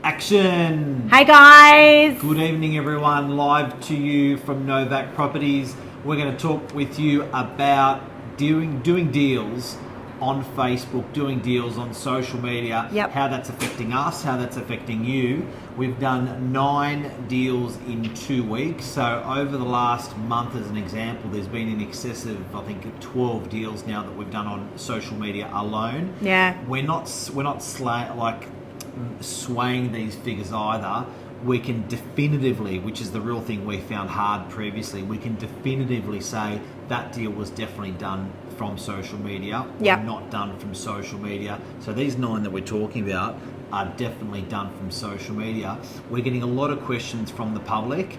Action! Hey guys! Good evening everyone, live to you from Novak Properties. We're going to talk with you about doing deals on Facebook, doing deals on social media, how that's affecting us, how that's affecting you. We've done 9 deals in 2 weeks. So over the last month, as an example, there's been in excess of, I think, 12 deals now that we've done on social media alone. Yeah. We're not swaying these figures either. We can definitively, which is the real thing we found hard previously, we can definitively say that deal was definitely done from social media or not done from social media. So these 9 that we're talking about are definitely done from social media. We're getting a lot of questions from the public.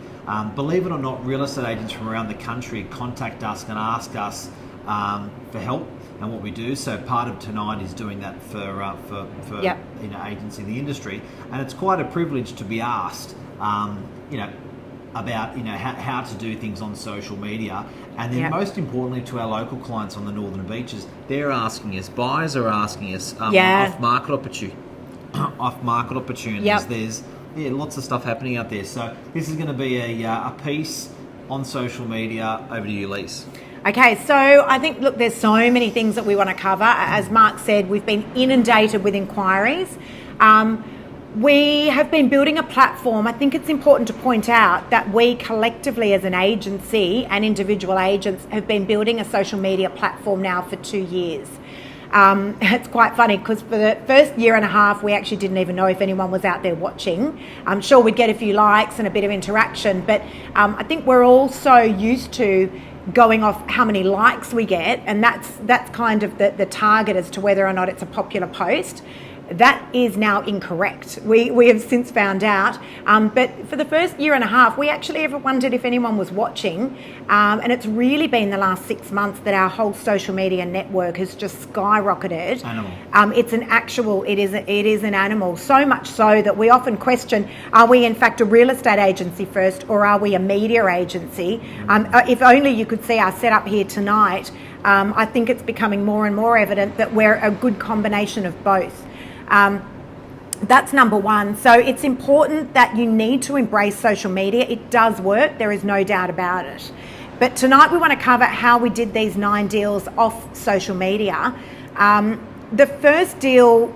Believe it or not, real estate agents from around the country contact us and ask us for help and what we do. So part of tonight is doing that for agents in the industry, and it's quite a privilege to be asked, about how to do things on social media, and then most importantly to our local clients on the northern beaches, they're asking us, buyers are asking us off market opportunities. There's lots of stuff happening out there. So this is going to be a piece on social media. Over to you, Lise. Okay, so I think, look, there's so many things that we want to cover. As Mark said, we've been inundated with inquiries. We have been building a platform. I think it's important to point out that we collectively as an agency and individual agents have been building a social media platform now for 2 years. It's quite funny because for the first year and a half, we actually didn't even know if anyone was out there watching. I'm sure we'd get a few likes and a bit of interaction, but I think we're all so used to going off how many likes we get, and that's kind of the target as to whether or not it's a popular post. That is now incorrect. We have since found out. But for the first year and a half, we actually ever wondered if anyone was watching. And it's really been the last 6 months that our whole social media network has just skyrocketed. Animal. It is an animal. So much so that we often question, are we in fact a real estate agency first, or are we a media agency? If only you could see our setup here tonight. I think it's becoming more and more evident that we're a good combination of both. That's number one. So it's important that you need to embrace social media. It does work. There is no doubt about it. But tonight we want to cover how we did these 9 deals off social media. The first deal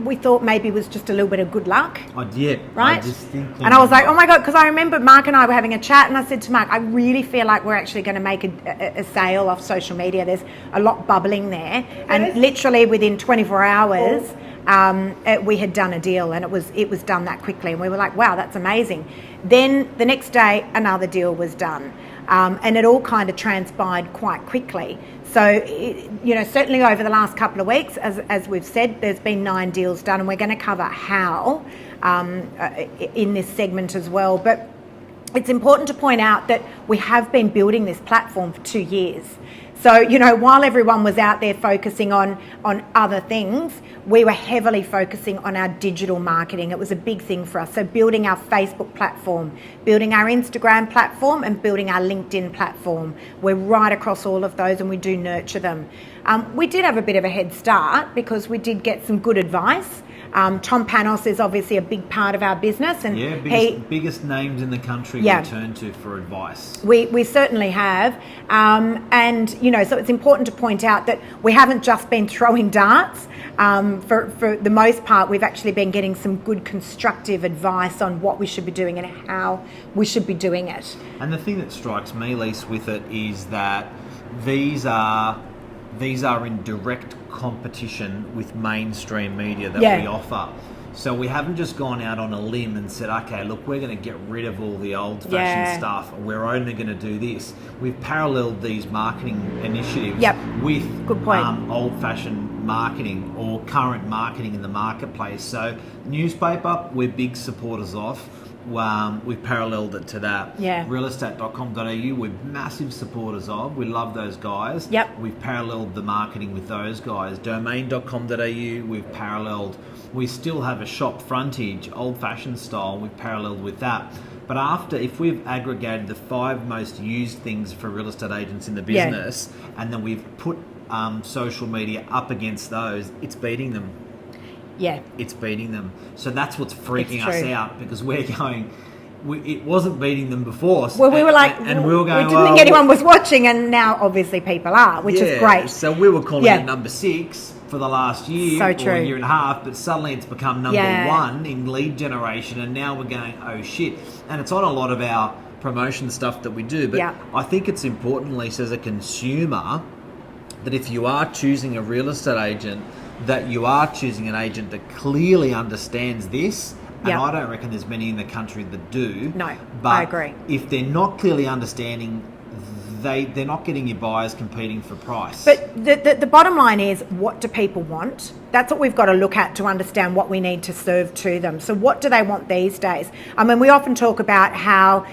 we thought maybe was just a little bit of good luck. Right? And I was like, oh my God, because I remember Mark and I were having a chat, and I said to Mark, I really feel like we're actually going to make a sale off social media. There's a lot bubbling there. And literally within 24 hours, we had done a deal, and it was done that quickly. And we were like, wow, that's amazing. Then the next day, another deal was done. And it all kind of transpired quite quickly. So, certainly over the last couple of weeks, as we've said, there's been 9 deals done, and we're going to cover how in this segment as well. But it's important to point out that we have been building this platform for 2 years. So, while everyone was out there focusing on other things, we were heavily focusing on our digital marketing. It was a big thing for us. So building our Facebook platform, building our Instagram platform, and building our LinkedIn platform. We're right across all of those, and we do nurture them. We did have a bit of a head start because we did get some good advice. Tom Panos is obviously a big part of our business, and biggest names in the country we turn to for advice. We certainly have, so it's important to point out that we haven't just been throwing darts. For the most part, we've actually been getting some good constructive advice on what we should be doing and how we should be doing it. And the thing that strikes me, Lise, with it is that these are in direct competition with mainstream media that we offer. So we haven't just gone out on a limb and said, okay, look, we're going to get rid of all the old-fashioned stuff. We're only going to do this. We've paralleled these marketing initiatives with old-fashioned marketing or current marketing in the marketplace. So newspaper, we're big supporters of. We've paralleled it to that. Realestate.com.au, we're massive supporters of. We love those guys. We've paralleled the marketing with those guys. Domain.com.au, we've paralleled. We still have a shop frontage, old-fashioned style. We've paralleled with that. But if we've aggregated the 5 most used things for real estate agents in the business, and then we've put social media up against those, it's beating them. Yeah. it's beating them. So that's what's freaking It's us true. out, because we're going, it wasn't beating them before. Well, we were like, and we were going, we didn't think anyone was watching, and now obviously people are, which is great. So we were calling Yeah. it number 6 for the last year So or true. a year and a half, but suddenly it's become number Yeah. 1 in lead generation, and now we're going, oh shit. And it's on a lot of our promotion stuff that we do, but Yeah. I think it's important, Lisa, as a consumer, that if you are choosing a real estate agent, that you are choosing an agent that clearly understands this. And Yeah. I don't reckon there's many in the country that do. No, but I agree. if they're not clearly understanding, they're not getting your buyers competing for price. But the bottom line is, what do people want? That's what we've got to look at to understand what we need to serve to them. So what do they want these days? I mean, we often talk about how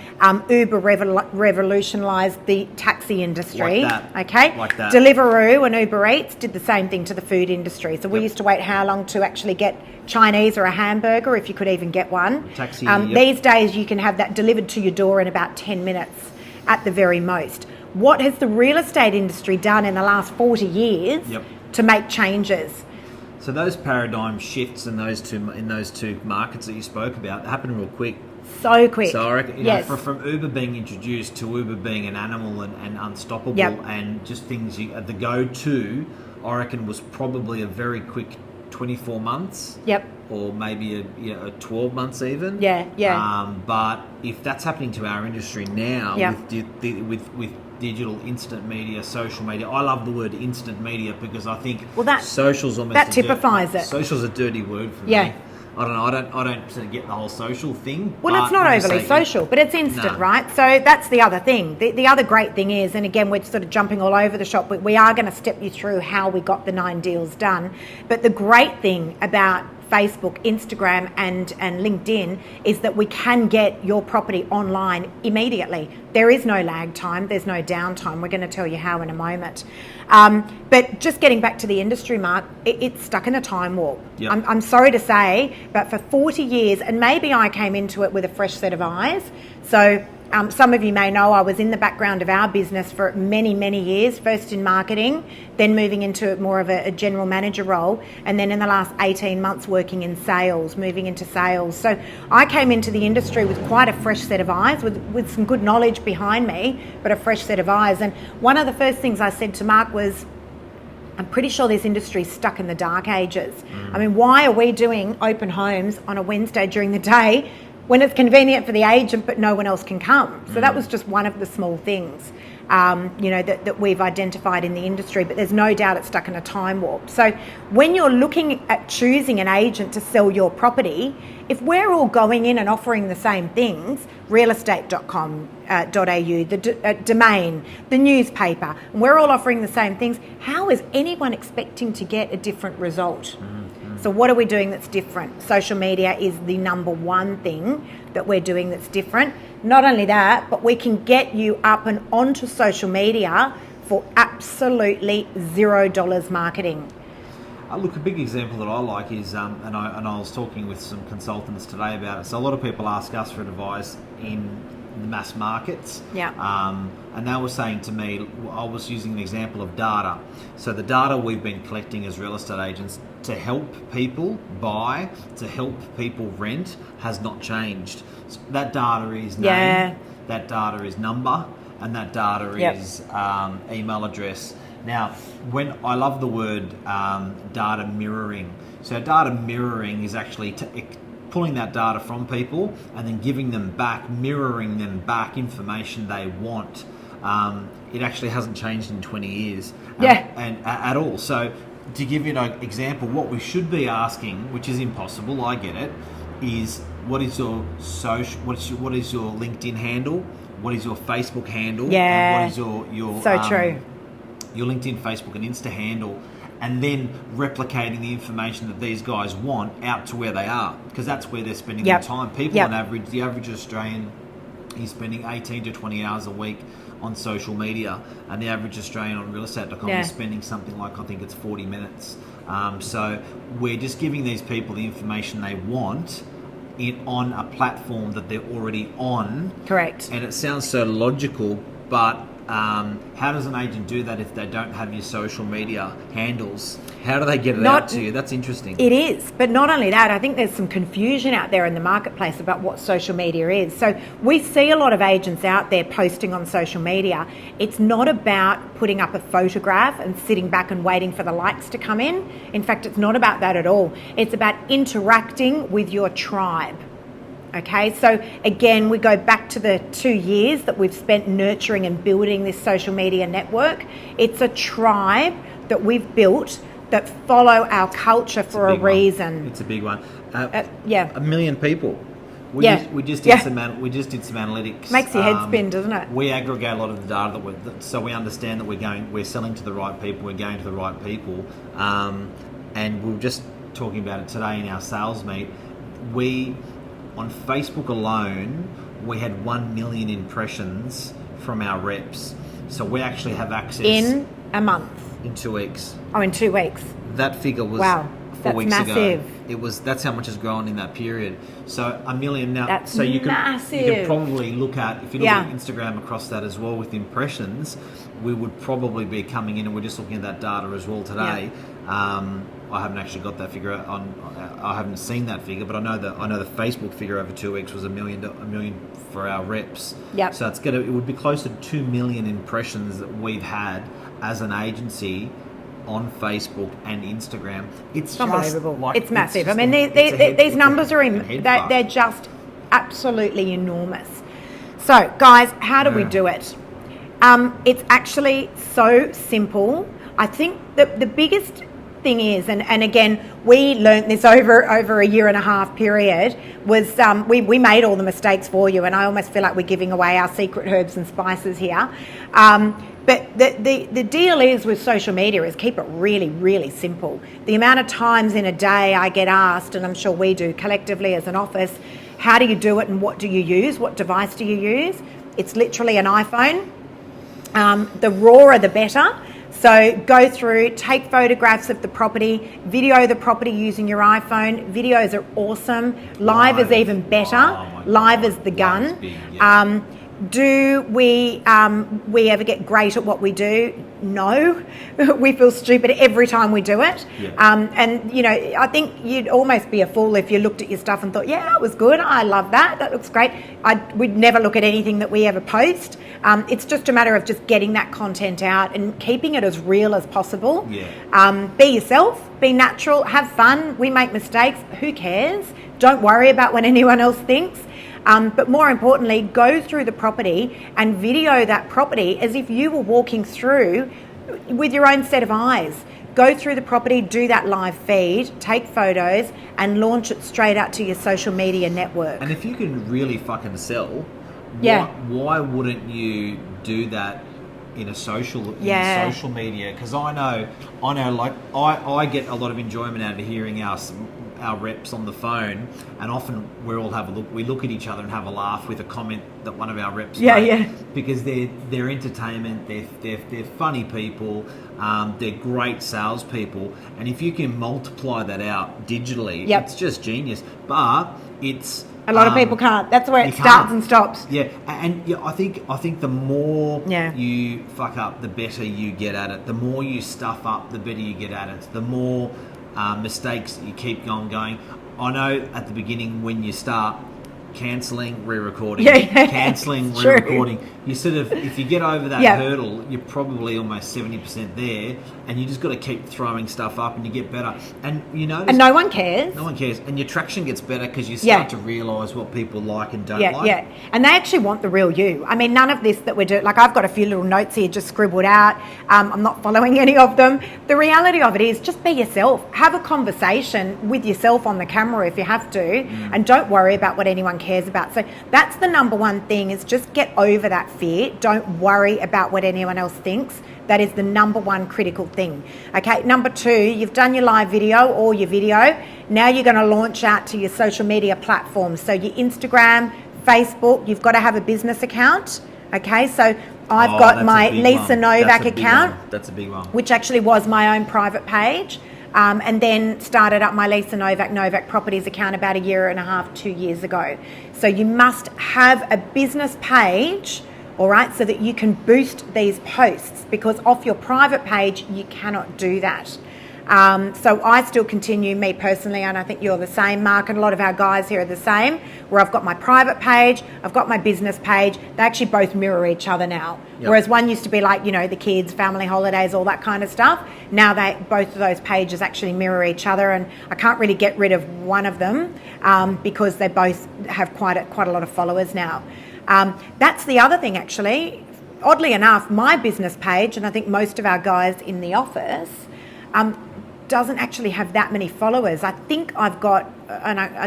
Uber revolutionised the taxi industry. Like that. Okay? Like that. Deliveroo and Uber Eats did the same thing to the food industry. So we Yep. used to wait how long to actually get Chinese or a hamburger, if you could even get one. Taxi, yep. These days you can have that delivered to your door in about 10 minutes at the very most. What has the real estate industry done in the last 40 years Yep. to make changes? So those paradigm shifts in those two markets that you spoke about happen real quick. So quick. So I reckon, yes. from Uber being introduced to Uber being an animal and unstoppable, Yep. and just things the go-to, I reckon was probably a very quick 24 months. Yep. Or maybe a 12 months even. Yeah, yeah. But if that's happening to our industry now, Yep. with digital instant media, social media. I love the word instant media because I think social's almost that typifies it. Social's a dirty word for Yeah. me. I don't know. I don't sort of get the whole social thing. Well, but it's not when you overly say social, but it's instant, No. right? So that's the other thing. The other great thing is, and again, we're sort of jumping all over the shop, but we are going to step you through how we got the 9 deals done. But the great thing about Facebook, Instagram and LinkedIn is that we can get your property online immediately. There is no lag time. There's no downtime. We're going to tell you how in a moment. But just getting back to the industry, Mark, it's stuck in a time warp. Yep. I'm sorry to say, but for 40 years, and maybe I came into it with a fresh set of eyes. So some of you may know I was in the background of our business for many, many years, first in marketing, then moving into more of a general manager role, and then in the last 18 months working in sales, moving into sales. So I came into the industry with quite a fresh set of eyes, with some good knowledge behind me, but a fresh set of eyes. And one of the first things I said to Mark was, I'm pretty sure this industry is stuck in the dark ages. I mean, why are we doing open homes on a Wednesday during the day when it's convenient for the agent but no one else can come? So that was just one of the small things, that we've identified in the industry, but there's no doubt it's stuck in a time warp. So when you're looking at choosing an agent to sell your property, if we're all going in and offering the same things, realestate.com.au, the domain, the newspaper, and we're all offering the same things, how is anyone expecting to get a different result? So what are we doing that's different? Social media is the number one thing that we're doing that's different. Not only that, but we can get you up and onto social media for absolutely $0 marketing. Look, a big example that I like is, and I was talking with some consultants today about it. So a lot of people ask us for advice in the mass markets. Yeah. And they were saying to me, I was using an example of data. So the data we've been collecting as real estate agents to help people buy, to help people rent, has not changed. So that data is name, that data is number, and that data is email address. Now, when I love the word data mirroring. So data mirroring is actually pulling that data from people and then giving them back, mirroring them back information they want. It actually hasn't changed in 20 years and at all. So to give you an example, what we should be asking, which is impossible, I get it, is what is your social, what is your LinkedIn handle? What is your Facebook handle? And what is your true. Your LinkedIn, Facebook and Insta handle, and then replicating the information that these guys want out to where they are, because that's where they're spending their time. People on average, the average Australian is spending 18 to 20 hours a week on social media, and the average Australian on realestate.com is spending something like, I think it's 40 minutes. So we're just giving these people the information they want on a platform that they're already on. Correct. And it sounds so logical, but How does an agent do that if they don't have your social media handles? How do they get it out to you? That's interesting. It is, but not only that, I think there's some confusion out there in the marketplace about what social media is. So we see a lot of agents out there posting on social media. It's not about putting up a photograph and sitting back and waiting for the likes to come in. In fact, it's not about that at all. It's about interacting with your tribe. Okay, so again, we go back to the 2 years that we've spent nurturing and building this social media network. It's a tribe that we've built that follow our culture for a reason. It's a big one. Yeah, 1 million people. We just did some analytics. Makes your head spin, doesn't it? We aggregate a lot of the data so we understand that we're selling to the right people, we're going to the right people, and we were just talking about it today in our sales meet. On Facebook alone, we had 1 million impressions from our reps. So we actually have access in a month. In 2 weeks. Oh, in 2 weeks. That figure was 4 weeks ago. That's how much has grown in that period. So 1 million now. That's so you massive. You could probably look at, if you look at Instagram across that as well with impressions, we would probably be coming in, and we're just looking at that data as well today. I haven't actually got that figure I haven't seen that figure, but I know the Facebook figure over 2 weeks was a million for our reps. Yep. So it would be close to 2 million impressions that we've had as an agency on Facebook and Instagram. It's unbelievable. It's massive. I mean, these numbers are they're just absolutely enormous. So, guys, how do we do it? It's actually so simple. I think that the biggest thing is, and again, we learnt this over a year and a half period, was we made all the mistakes for you, and I almost feel like we're giving away our secret herbs and spices here. But the deal is with social media is keep it really, really simple. The amount of times in a day I get asked, and I'm sure we do collectively as an office, how do you do it and what do you use? What device do you use? It's literally an iPhone. The rawer the better. So go through, take photographs of the property, video the property using your iPhone. Videos are awesome. Live is even better. Live is the gun. Big, yeah. Do we ever get great at what we do? No. We feel stupid every time we do it. Yeah. And, you know, I think you'd almost be a fool if you looked at your stuff and thought, yeah, that was good. I love that. That looks great. We'd never look at anything that we ever post. It's just a matter of just getting that content out and keeping it as real as possible. Yeah. Be yourself. Be natural. Have fun. We make mistakes. Who cares? Don't worry about what anyone else thinks. But more importantly, go through the property and video that property as if you were walking through with your own set of eyes. Go through the property, do that live feed, take photos, and launch it straight out to your social media network. And if you can really fucking sell, why wouldn't you do that in social media? Because I know, like I get a lot of enjoyment out of hearing our reps on the phone, and often we look at each other and have a laugh with a comment that one of our reps made, because they're entertainment, they're funny people, they're great salespeople, and if you can multiply that out digitally, it's just genius. But it's a lot of people can't. That's where it starts and stops. Yeah, and I think the more you fuck up, the better you get at it. The more you stuff up, the better you get at it. The more mistakes you keep going. I know at the beginning when you start cancelling, re-recording, cancelling, re-recording, you sort of, if you get over that hurdle, you're probably almost 70% there, and you just got to keep throwing stuff up and you get better. And you notice, and no one cares. No one cares. And your traction gets better because you start to realise what people like and don't like. Yeah, and they actually want the real you. I mean, none of this that we're doing, like I've got a few little notes here just scribbled out. I'm not following any of them. The reality of it is just be yourself. Have a conversation with yourself on the camera if you have to, and don't worry about what anyone cares about. So that's the number one thing, is just get over that fear. Don't worry about what anyone else thinks. That is the number one critical thing. Okay, number two, you've done your live video or your video. Now you're going to launch out to your social media platforms. So your Instagram, Facebook, you've got to have a business account. Okay, so I've got my Lisa Novak account. That's a big one. Which actually was my own private page. And then started up my Lisa Novak Properties account about 1.5 years, 2 years ago. So you must have a business page all right, so that you can boost these posts, because off your private page, you cannot do that. So I still continue, me personally, and I think you're the same, Mark, and a lot of our guys here are the same, where I've got my private page, I've got my business page. They actually both mirror each other now. Yep. Whereas one used to be like, the kids, family holidays, all that kind of stuff. Now both of those pages actually mirror each other, and I can't really get rid of one of them because they both have quite a lot of followers now. That's the other thing, actually. Oddly enough, my business page, and I think most of our guys in the office, doesn't actually have that many followers. I think I've got, and I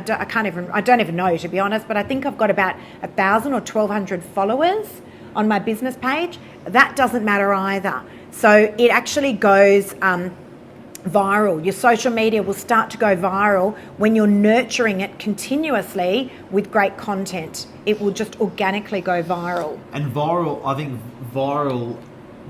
don't even know, to be honest, but I think I've got about 1,000 or 1,200 followers on my business page. That doesn't matter either. So it actually goes viral. Your social media will start to go viral when you're nurturing it continuously with great content. It will just organically go viral. And viral, I think viral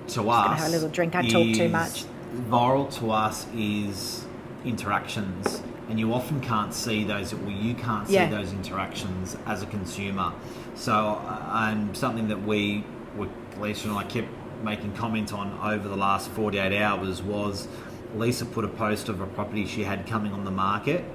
to us, gonna have a little drink. I talk too much. Viral to us is interactions, and you often can't see those. Well, you can't see those interactions as a consumer. So, and something that Lisa and I kept making comment on over the last 48 hours was Lisa put a post of a property she had coming on the market.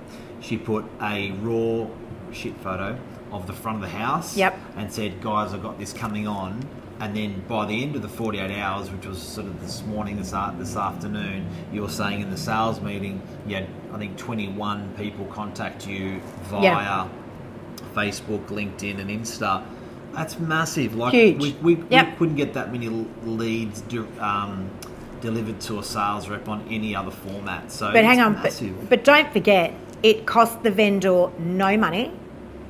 She put a raw shit photo of the front of the house and said, "Guys, I've got this coming on." And then by the end of the 48 hours, which was sort of this morning, this afternoon, you were saying in the sales meeting, you had, I think, 21 people contact you via Facebook, LinkedIn and Insta. That's massive. Like, huge. We couldn't get that many leads delivered to a sales rep on any other format. So but hang on, massive. But don't forget, it cost the vendor no money.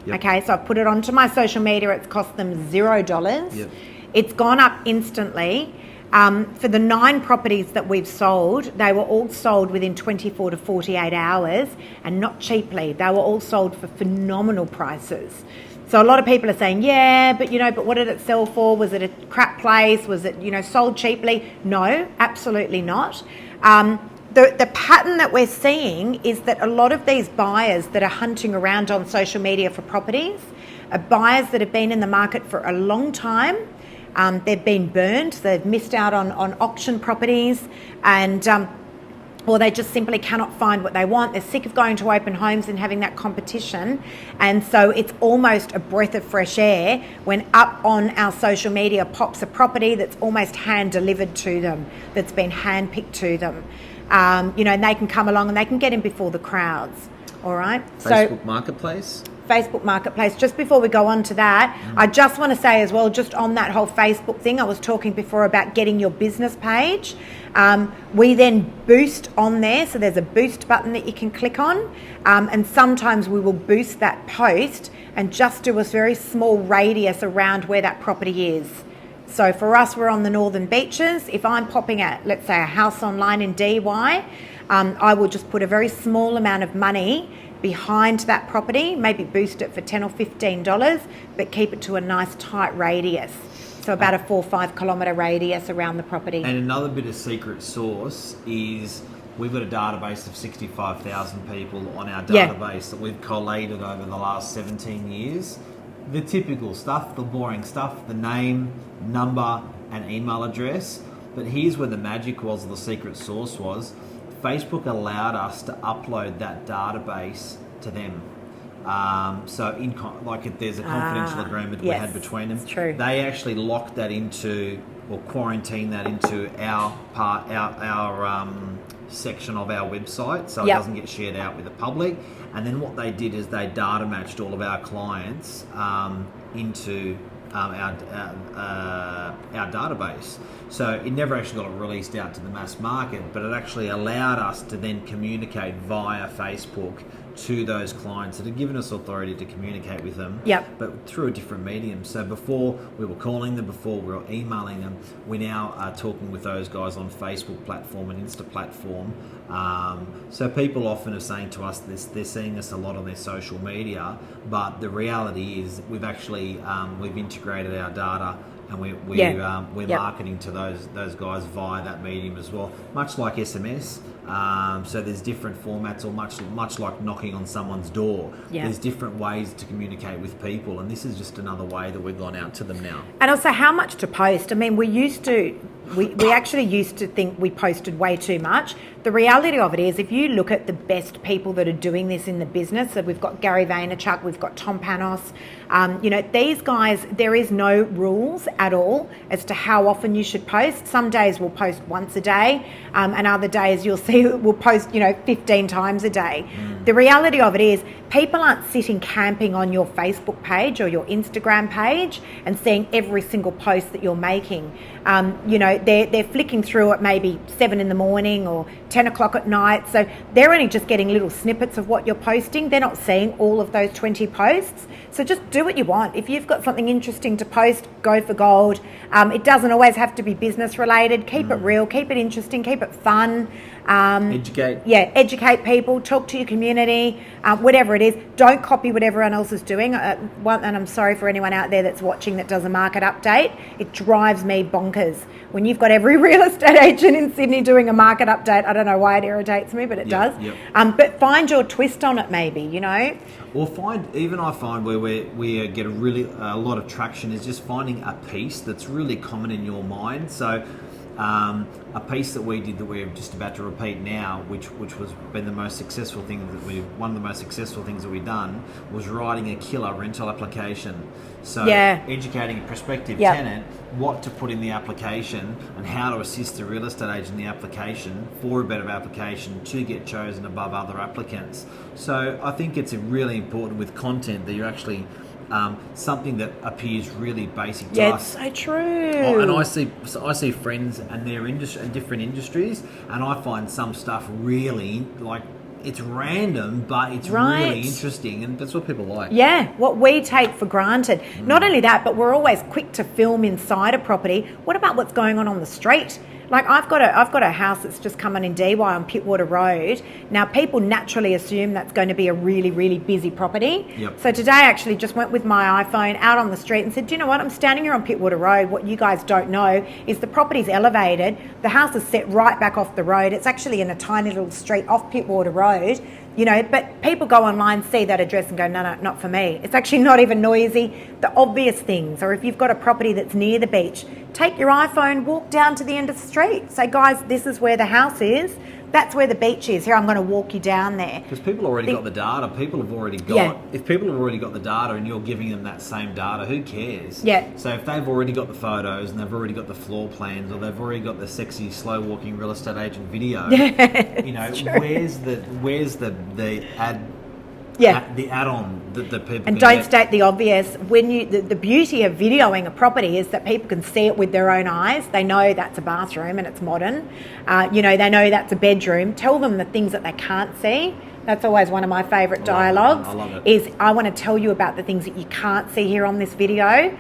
Yep. Okay, so I put it onto my social media. It's cost them $0. Yep. It's gone up instantly. For the 9 properties that we've sold, they were all sold within 24 to 48 hours and not cheaply. They were all sold for phenomenal prices. So a lot of people are saying, but what did it sell for? Was it a crap place? Was it, sold cheaply? No, absolutely not. The pattern that we're seeing is that a lot of these buyers that are hunting around on social media for properties are buyers that have been in the market for a long time. They've been burned, they've missed out on auction properties, and or they just simply cannot find what they want. They're sick of going to open homes and having that competition, and so it's almost a breath of fresh air when up on our social media pops a property that's almost hand delivered to them, that's been hand picked to them, and they can come along and they can get in before the crowds. All right. Facebook Marketplace. Facebook Marketplace. Just before we go on to that, I just want to say as well, just on that whole Facebook thing, I was talking before about getting your business page. We then boost on there, so there's a boost button that you can click on, and sometimes we will boost that post and just do a very small radius around where that property is. So for us, we're on the Northern Beaches. If I'm popping at, let's say, a house online in DY, I will just put a very small amount of money behind that property, maybe boost it for $10 or $15, but keep it to a nice tight radius. So about a 4 or 5 kilometre radius around the property. And another bit of secret sauce is we've got a database of 65,000 people on our database that we've collated over the last 17 years. The typical stuff, the boring stuff, the name, number and email address. But here's where the magic was, the secret sauce was. Facebook allowed us to upload that database to them. So there's a confidential agreement we had between them. True. They actually locked that into, or quarantined that into our section of our website, so it doesn't get shared out with the public. And then what they did is they data matched all of our clients into our database. So it never actually got released out to the mass market, but it actually allowed us to then communicate via Facebook to those clients that had given us authority to communicate with them, but through a different medium. So before we were calling them, before we were emailing them, we now are talking with those guys on Facebook platform and Insta platform So people often are saying to us this, they're seeing us a lot on their social media, but the reality is we've actually we've integrated our data, and we're marketing to those guys via that medium as well, much like SMS. So there's different formats, or much like knocking on someone's door. There's different ways to communicate with people, and this is just another way that we've gone out to them now. And also, how much to post? I mean, we actually used to think we posted way too much. The reality of it is, if you look at the best people that are doing this in the business, so we've got Gary Vaynerchuk, we've got Tom Panos, these guys, there is no rules at all as to how often you should post. Some days we'll post once a day, and other days you'll see we'll post, 15 times a day. The reality of it is, people aren't sitting camping on your Facebook page or your Instagram page and seeing every single post that you're making. They're flicking through at maybe 7 in the morning or 10 o'clock at night. So they're only just getting little snippets of what you're posting. They're not seeing all of those 20 posts. So just do what you want. If you've got something interesting to post, go for gold. It doesn't always have to be business related. Keep it real, keep it interesting, keep it fun. Educate. Yeah, educate people, talk to your community, whatever it is. Don't copy what everyone else is doing. And I'm sorry for anyone out there that's watching that does a market update. It drives me bonkers. When you've got every real estate agent in Sydney doing a market update, I don't know why it irritates me, but it does. Yep. But find your twist on it, maybe, Or I find where we get a lot of traction is just finding a piece that's really common in your mind. So a piece that we did that we're just about to repeat now, which was been the most successful thing one of the most successful things that we've done, was writing a killer rental application. So educating a prospective tenant what to put in the application and how to assist the real estate agent in the application for a better application to get chosen above other applicants. So I think it's really important with content that you're actually something that appears really basic to us. Yeah, it's so true. And I see friends and they're in different industries, and I find some stuff really it's random, but it's really interesting, and that's what people like. Yeah, what we take for granted. Not only that, but we're always quick to film inside a property. What about what's going on the street? Like I've got a house that's just come in DY on Pittwater Road. Now people naturally assume that's going to be a really, really busy property. Yep. So today I actually just went with my iPhone out on the street and said, do you know what? I'm standing here on Pittwater Road. What you guys don't know is the property's elevated. The house is set right back off the road. It's actually in a tiny little street off Pittwater Road. But people go online, see that address and go, no, not for me. It's actually not even noisy. The obvious things, or if you've got a property that's near the beach, take your iPhone, walk down to the end of the street. Say, guys, this is where the house is. That's where the beach is. Here, I'm going to walk you down there. Because people already got the data. People have already got... If people have already got the data and you're giving them that same data, who cares? Yeah. So if they've already got the photos and they've already got the floor plans, or they've already got the sexy, slow-walking real estate agent video, where's the ad... the add-on that the people and don't state the obvious. When the beauty of videoing a property is that people can see it with their own eyes. They know that's a bathroom and it's modern. They know that's a bedroom. Tell them the things that they can't see. That's always one of my favourite dialogues. I love it. Is I want to tell you about the things that you can't see here on this video,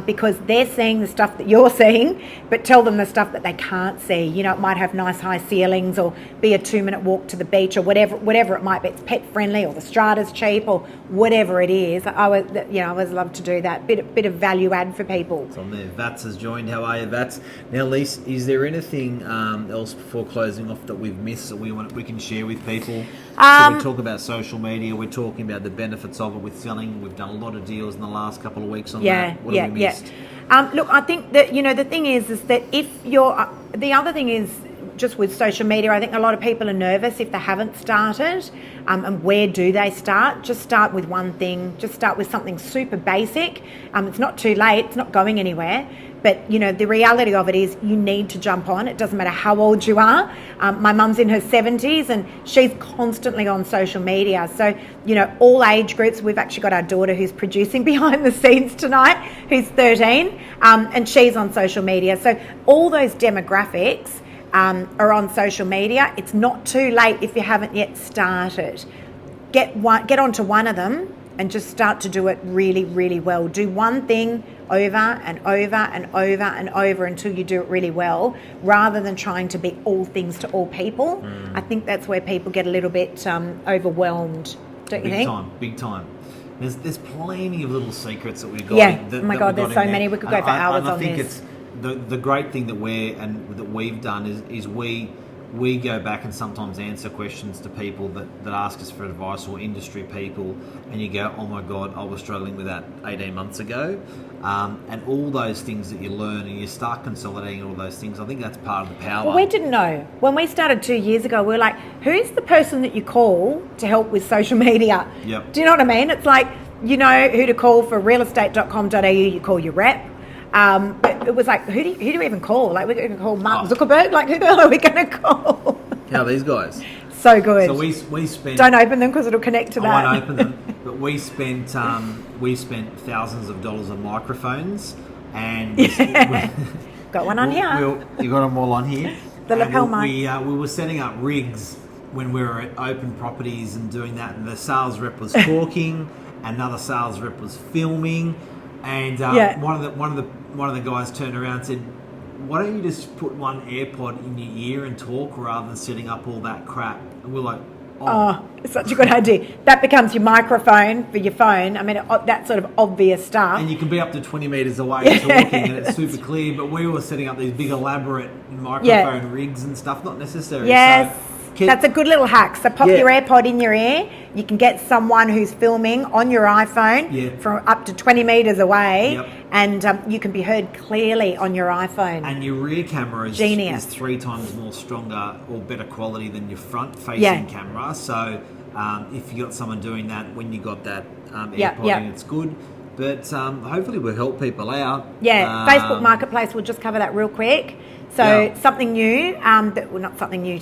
because they're seeing the stuff that you're seeing, but tell them the stuff that they can't see. It might have nice high ceilings, or be a 2-minute walk to the beach, or whatever it might be. It's pet friendly, or the strata's cheap, or whatever it is. I always love to do that bit of value add for people. It's on there. Vats has joined. How are you, Vats? Now, Lise, is there anything else before closing off that we've missed that we can share with people? So we talk about social media. We're talking about the benefits of it with selling. We've done a lot of deals in the last couple of weeks on that. What have we missed? Look, I think that the thing is that if you're the other thing is just with social media. I think a lot of people are nervous if they haven't started. And where do they start? Just start with one thing. Just start with something super basic. It's not too late. It's not going anywhere. But, the reality of it is you need to jump on. It doesn't matter how old you are. My mum's in her 70s and she's constantly on social media. So, all age groups. We've actually got our daughter who's producing behind the scenes tonight, who's 13, and she's on social media. So all those demographics are on social media. It's not too late if you haven't yet started. Get onto one of them and just start to do it really, really well. Do one thing over and over and over and over until you do it really well, rather than trying to be all things to all people. I think that's where people get a little bit overwhelmed, don't you think? Big time. There's plenty of little secrets that we've got. Yeah. Oh my God, there's so many. We could go for hours on this. I think it's the great thing that we've done is we go back and sometimes answer questions to people that ask us for advice, or industry people, and you go, oh my God, I was struggling with that 18 months ago. And all those things that you learn and you start consolidating all those things, I think that's part of the power. Well, we didn't know. When we started 2 years ago, we were like, who's the person that you call to help with social media? Yep. Do you know what I mean? It's like, you know who to call for realestate.com.au, you call your rep. But it was like, who do we even call? Like, we're going to call Mark Zuckerberg? Like, who the hell are we going to call? How are these guys? So good. So we spent... Don't open them because it'll connect to that. I won't open them. But we spent thousands of dollars on microphones, and got one on here. You got them all on here. The lapel mic. We were setting up rigs when we were at open properties and doing that, and the sales rep was talking, another sales rep was filming, and one of the guys turned around and said, why don't you just put one AirPod in your ear and talk rather than setting up all that crap? And we're like, oh, it's such a good idea. That becomes your microphone for your phone. I mean, that sort of obvious stuff. And you can be up to 20 metres away talking and it's super clear, but we were setting up these big elaborate microphone rigs and stuff, not necessary. Yes. That's a good little hack. So pop your AirPod in your ear. You can get someone who's filming on your iPhone from up to 20 metres away, and you can be heard clearly on your iPhone. And your rear camera is 3 times more stronger or better quality than your front-facing camera. So if you got someone doing that when you got that AirPod in, it's good. But hopefully we'll help people out. Yeah, Facebook Marketplace, we'll just cover that real quick. So something new, not something new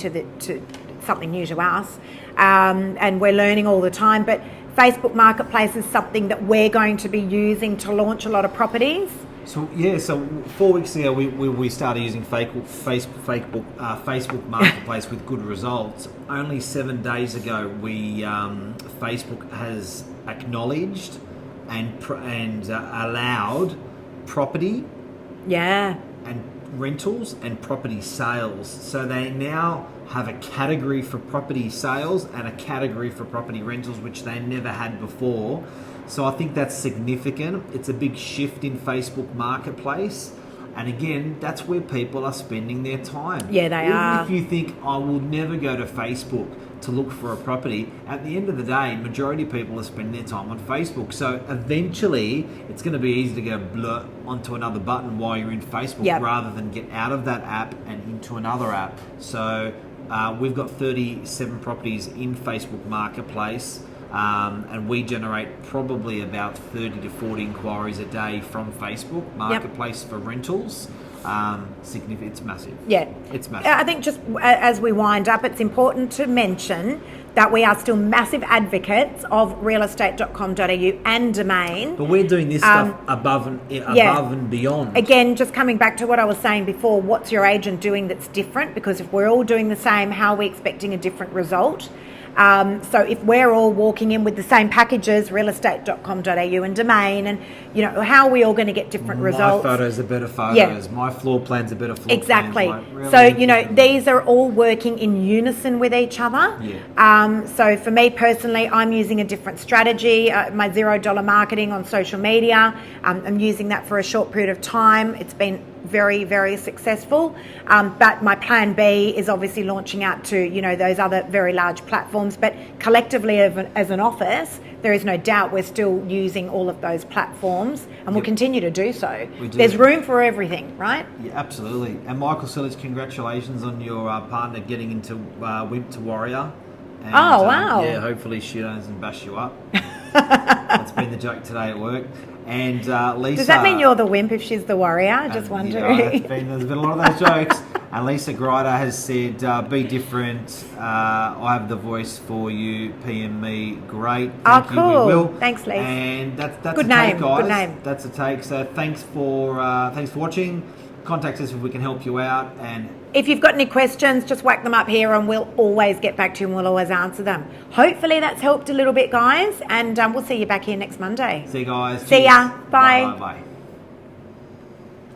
something new to us, and we're learning all the time. But Facebook Marketplace is something that we're going to be using to launch a lot of properties. So 4 weeks ago we started using Facebook Marketplace with good results. Only 7 days ago Facebook has acknowledged and allowed property and rentals and property sales. So they now have a category for property sales and a category for property rentals, which they never had before. So I think that's significant. It's a big shift in Facebook Marketplace. And again, that's where people are spending their time. Yeah, they are. Even if you think, I will never go to Facebook to look for a property, at the end of the day, majority of people are spending their time on Facebook. So eventually, it's going to be easy to go blur onto another button while you're in Facebook rather than get out of that app and into another app. So we've got 37 properties in Facebook Marketplace. And we generate probably about 30 to 40 inquiries a day from Facebook Marketplace for rentals. Significant, it's massive. Yeah. It's massive. I think just as we wind up, it's important to mention that we are still massive advocates of realestate.com.au and Domain. But we're doing this stuff above and beyond. Again, just coming back to what I was saying before, what's your agent doing that's different? Because if we're all doing the same, how are we expecting a different result? So if we're all walking in with the same packages, realestate.com.au and Domain, and how are we all going to get different results? My photos are better photos. My floor plans are better floor plans. Really? So these are all working in unison with each other. So for me personally, I'm using a different strategy. My $0 marketing on social media, I'm using that for a short period of time. It's been very, very successful. But my plan B is obviously launching out to, those other very large platforms. But collectively as an office, there is no doubt we're still using all of those platforms and we'll continue to do so. There's room for everything, right? Yeah, absolutely. And Michael Silich, congratulations on your partner getting into Wimp to Warrior. And, wow. Yeah, hopefully she doesn't bash you up. That's been the joke today at work. And Lisa... Does that mean you're the wimp if she's the warrior? Just wondering. There's been a lot of those jokes. And Lisa Grider has said, be different. I have the voice for you. PM me. Great. Thank you. Cool. We will. Thanks, Lisa. And that's good a name. take, guys. Good name. That's a take. So thanks for watching. Contact us if we can help you out. And if you've got any questions, just whack them up here and we'll always get back to you and we'll always answer them. Hopefully that's helped a little bit, guys. And we'll see you back here next Monday. See you guys. See ya. Bye. Bye.